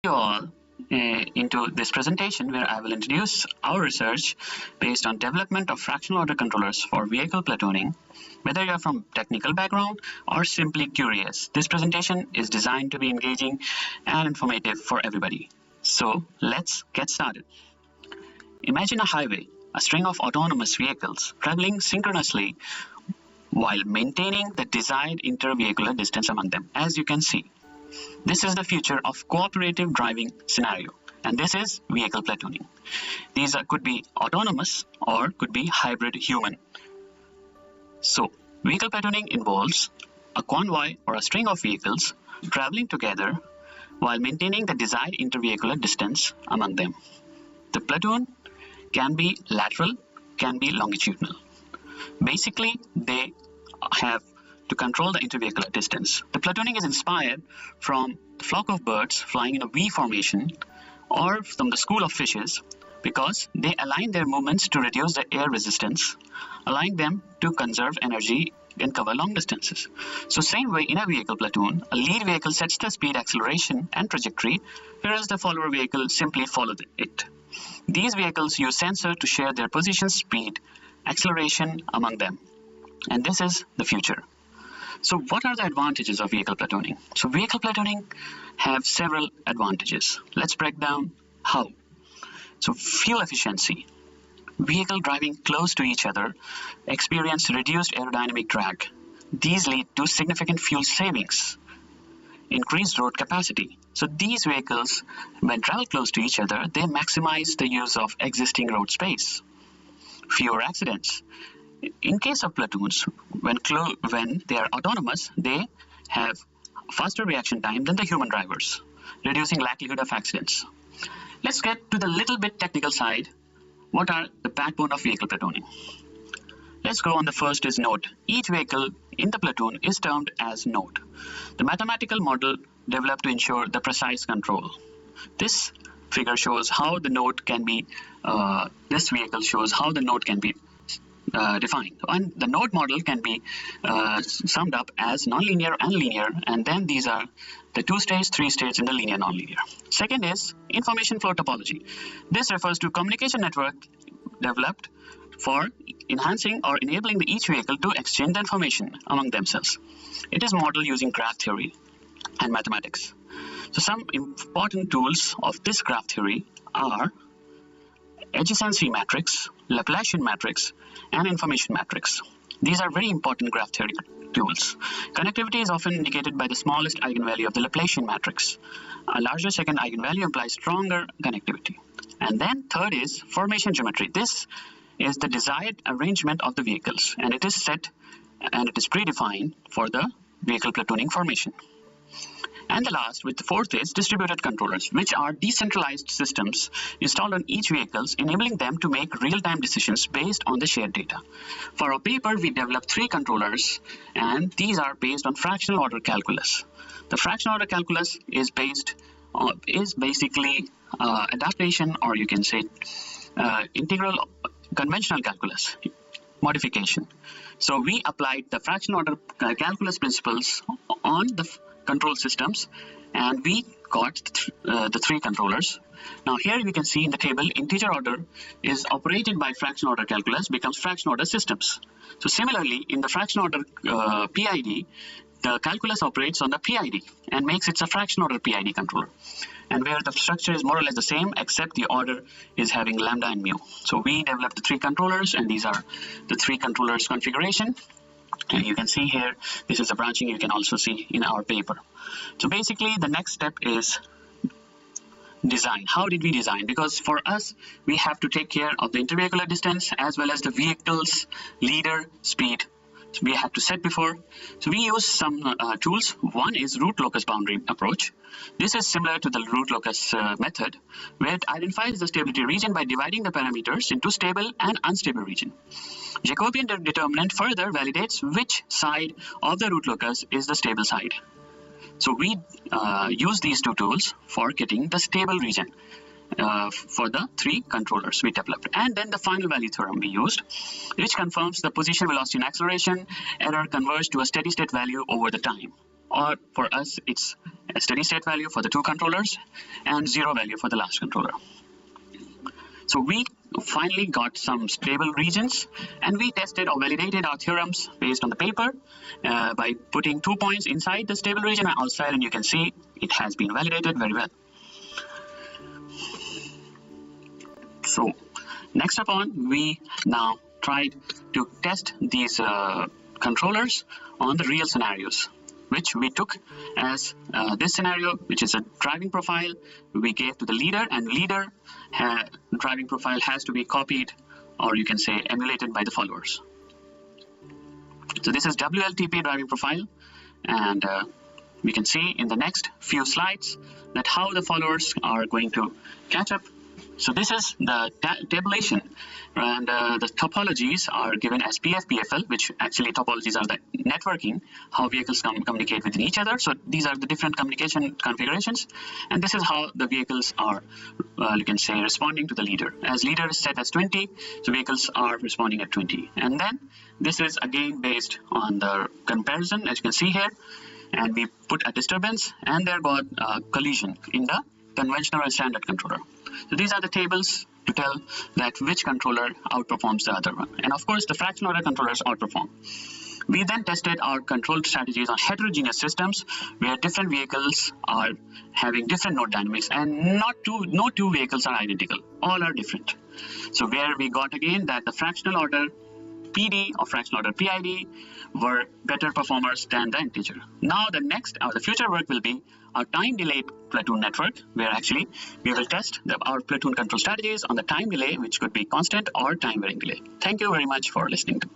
you all into this presentation where I will introduce our research based on development of fractional order controllers for vehicle platooning. Whether you are from technical background or simply curious, this presentation is designed to be engaging and informative for everybody. So let's get started. Imagine a highway, a string of autonomous vehicles traveling synchronously while maintaining the desired inter-vehicular distance among them, as you can see. This is the future of cooperative driving scenario, and this is vehicle platooning. These could be autonomous or could be hybrid human. So, vehicle platooning involves a convoy or a string of vehicles traveling together while maintaining the desired intervehicular distance among them. The platoon can be lateral, can be longitudinal. Basically, they have to control the intervehicular distance. The platooning is inspired from the flock of birds flying in a V formation or from the school of fishes because they align their movements to reduce the air resistance, allowing them to conserve energy and cover long distances. So same way in a vehicle platoon, a lead vehicle sets the speed, acceleration and trajectory, whereas the follower vehicle simply follows it. These vehicles use sensor to share their position, speed, acceleration among them. And this is the future. So what are the advantages of vehicle platooning? So vehicle platooning have several advantages. Let's break down how. So fuel efficiency. Vehicle driving close to each other experience reduced aerodynamic drag. These lead to significant fuel savings. Increased road capacity. So these vehicles, when travel close to each other, they maximize the use of existing road space. Fewer accidents. In case of platoons, when they are autonomous, they have faster reaction time than the human drivers, reducing likelihood of accidents. Let's get to the little bit technical side. What are the backbone of vehicle platooning? Let's go on. The first is node. Each vehicle in the platoon is termed as node. The mathematical model developed to ensure the precise control. This figure shows how the node can be, this vehicle shows how the node can be defined. And the node model can be summed up as nonlinear and linear, and then these are the 2 states, 3 states in the linear nonlinear. Second is information flow topology. This refers to communication network developed for enhancing or enabling each vehicle to exchange the information among themselves. It is modeled using graph theory and mathematics. So some important tools of this graph theory are adjacency matrix, Laplacian matrix, and information matrix. These are very important graph theory tools. Connectivity is often indicated by the smallest eigenvalue of the Laplacian matrix. A larger second eigenvalue implies stronger connectivity. And then third is formation geometry. This is the desired arrangement of the vehicles, and it is set and it is predefined for the vehicle platooning formation. And the last, with the fourth, is distributed controllers, which are decentralized systems installed on each vehicle, enabling them to make real-time decisions based on the shared data. For our paper, we developed 3 controllers, and these are based on fractional order calculus. The fractional order calculus is basically adaptation, or you can say integral conventional calculus modification. So we applied the fractional order calculus principles on the control systems, and we got the 3 controllers. Now here we can see in the table, integer order is operated by fractional order calculus becomes fractional order systems. So similarly, in the fractional order PID, the calculus operates on the PID and makes it a fractional order PID controller, and where the structure is more or less the same except the order is having lambda and mu. So we developed the 3 controllers, and these are the 3 controllers configuration. And you can see here, this is the branching you can also see in our paper. So basically the next step is design. How did we design? Because for us, we have to take care of the intervehicular distance as well as the vehicle's leader speed. So we have to set before. So we use some tools. One is root locus boundary approach. This is similar to the root locus method, where it identifies the stability region by dividing the parameters into stable and unstable region. Jacobian determinant further validates which side of the root locus is the stable side. So we use these 2 tools for getting the stable region for the 3 controllers we developed. And then the final value theorem we used, which confirms the position, velocity and acceleration error converge to a steady state value over the time. or for us it's a steady state value for the two controllers and 0 value for the last controller. So we finally got some stable regions, and we tested or validated our theorems based on the paper by putting 2 points inside the stable region and outside, and you can see it has been validated very well. So next upon, we now tried to test these controllers on the real scenarios, which we took as this scenario, which is a driving profile we gave to the leader, and leader driving profile has to be copied, or you can say emulated, by the followers. So this is WLTP driving profile, and we can see in the next few slides that how the followers are going to catch up. So this is the tabulation, and the topologies are given as PF, PFL, which actually topologies are the networking, how vehicles communicate within each other. So these are the different communication configurations, and this is how the vehicles are, you can say, responding to the leader. As leader is set as 20, so vehicles are responding at 20. And then this is again based on the comparison, as you can see here, and we put a disturbance, and there got a collision in the conventional and standard controller. So these are the tables to tell that which controller outperforms the other one. And of course, the fractional order controllers outperform. We then tested our control strategies on heterogeneous systems where different vehicles are having different node dynamics, and no two vehicles are identical. All are different. So where we got again that the fractional order PD or fractional order PID were better performers than the integer. Now the next or the future work will be our time delayed platoon network, where actually we will test our platoon control strategies on the time delay, which could be constant or time varying delay. Thank you very much for listening to.